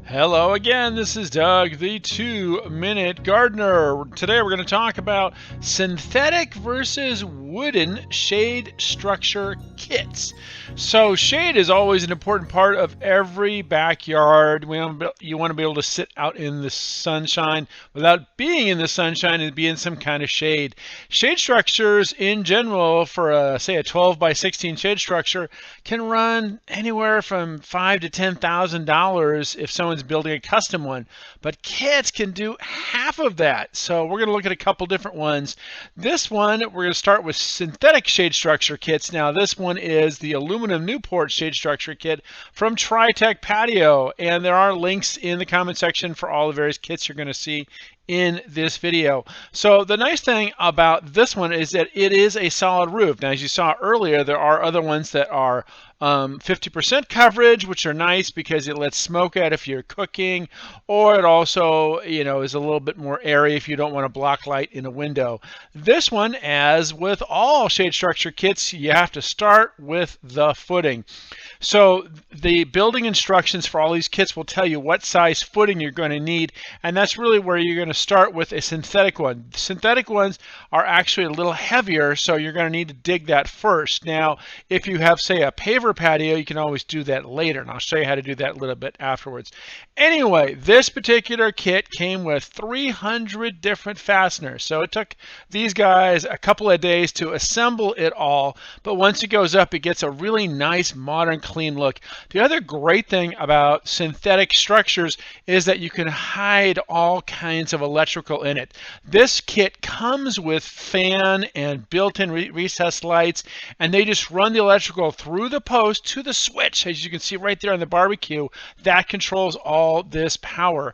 Hello again, this is Doug, the 2-Minute Gardener. Today we're going to talk about synthetic versus wooden shade structure kits. So shade is always an important part of every backyard. You want to be able to sit out in the sunshine without being in the sunshine and be in some kind of shade. Shade structures in general for say a 12 by 16 shade structure can run anywhere from $5,000 to $10,000 if someone's building a custom one, but kits can do half of that. So we're going to look at a couple different ones. This one, we're going to start with synthetic shade structure kits. Now this one is the aluminum Newport shade structure kit from Patio, and there are links in the comment section for all the various kits you're going to see in this video. So the nice thing about this one is that it is a solid roof. Now, as you saw earlier, there are other ones that are 50% coverage, which are nice because it lets smoke out if you're cooking, or it also, is a little bit more airy if you don't want to block light in a window. This one, as with all shade structure kits, you have to start with the footing. So the building instructions for all these kits will tell you what size footing you're going to need, and that's really where you're going to start with a synthetic one. Synthetic ones are actually a little heavier, so you're going to need to dig that first. Now, if you have, say, a paver patio, you can always do that later, and I'll show you how to do that a little bit afterwards. Anyway, this particular kit came with 300 different fasteners, so it took these guys a couple of days to assemble it all, but once it goes up, it gets a really nice, modern, clean look. The other great thing about synthetic structures is that you can hide all kinds of electrical in it. This kit comes with fan and built-in recessed lights, and they just run the electrical through the post to the switch, as you can see right there on the barbecue. That controls all this power.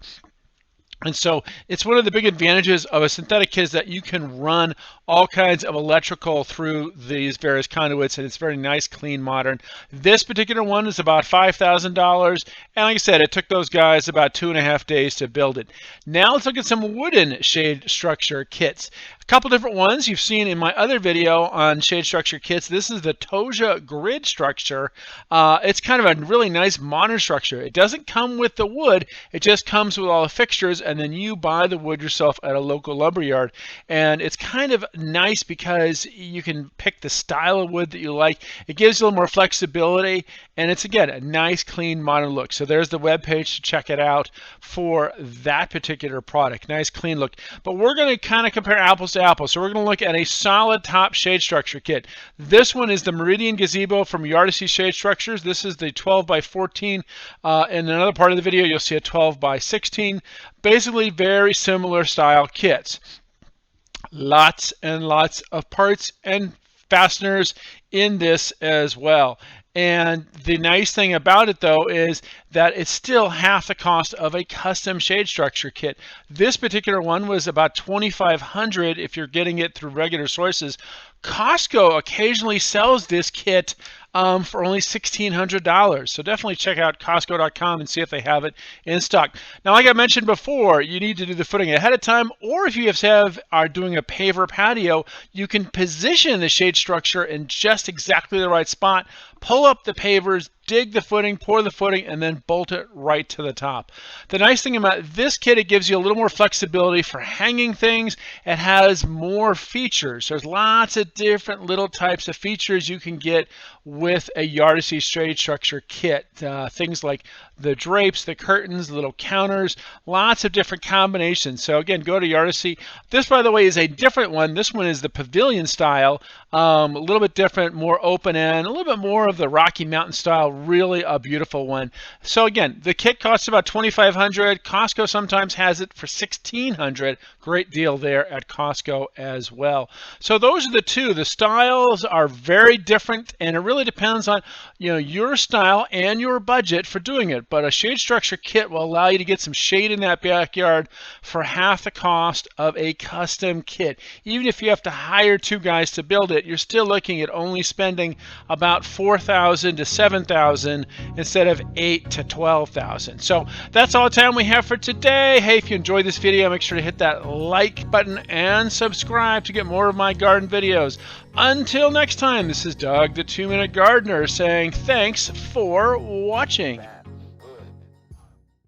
And so it's one of the big advantages of a synthetic kit is that you can run all kinds of electrical through these various conduits, and it's very nice, clean, modern. This particular one is about $5,000, and like I said, it took those guys about 2.5 days to build it. Now let's look at some wooden shade structure kits. A couple different ones you've seen in my other video on shade structure kits. This is the Toja grid structure. It's kind of a really nice modern structure. It doesn't come with the wood, it just comes with all the fixtures, and then you buy the wood yourself at a local lumber yard. And it's kind of nice because you can pick the style of wood that you like. It gives you a little more flexibility, and it's, again, a nice, clean, modern look. So there's the web page to check it out for that particular product. Nice, clean look. But we're going to kind of compare apples to apples. So we're going to look at a solid top shade structure kit. This one is the Meridian Gazebo from Yardesy Shade Structures. This is the 12 by 14. In another part of the video, you'll see a 12 by 16. Basically, very similar style kits. Lots and lots of parts and fasteners in this as well. And the nice thing about it, though, is that it's still half the cost of a custom shade structure kit. This particular one was about $2,500 if you're getting it through regular sources. Costco occasionally sells this kit for only $1,600. So definitely check out Costco.com and see if they have it in stock. Now, like I mentioned before, you need to do the footing ahead of time, or if you are doing a paver patio, you can position the shade structure in just exactly the right spot, pull up the pavers, dig the footing, pour the footing, and then bolt it right to the top. The nice thing about this kit, it gives you a little more flexibility for hanging things. It has more features. There's lots of different little types of features you can get with a Yardesy shade structure kit. Things like the drapes, the curtains, little counters, lots of different combinations. So again, go to Yardesy. This, by the way, is a different one. This one is the pavilion style, a little bit different, more open end, a little bit more of the Rocky Mountain style. Really a beautiful one. So again, the kit costs about $2,500. Costco sometimes has it for $1,600. Great deal there at Costco as well. So those are the two. The styles are very different, and it really depends on your style and your budget for doing it. But a shade structure kit will allow you to get some shade in that backyard for half the cost of a custom kit. Even if you have to hire 2 guys to build it, you're still looking at only spending about $4,000 to $7,000 instead of $8,000 to $12,000. So that's all the time we have for today. Hey, if you enjoyed this video, make sure to hit that like button and subscribe to get more of my garden videos. Until next time, this is Doug, the 2-Minute Gardener, saying thanks for watching.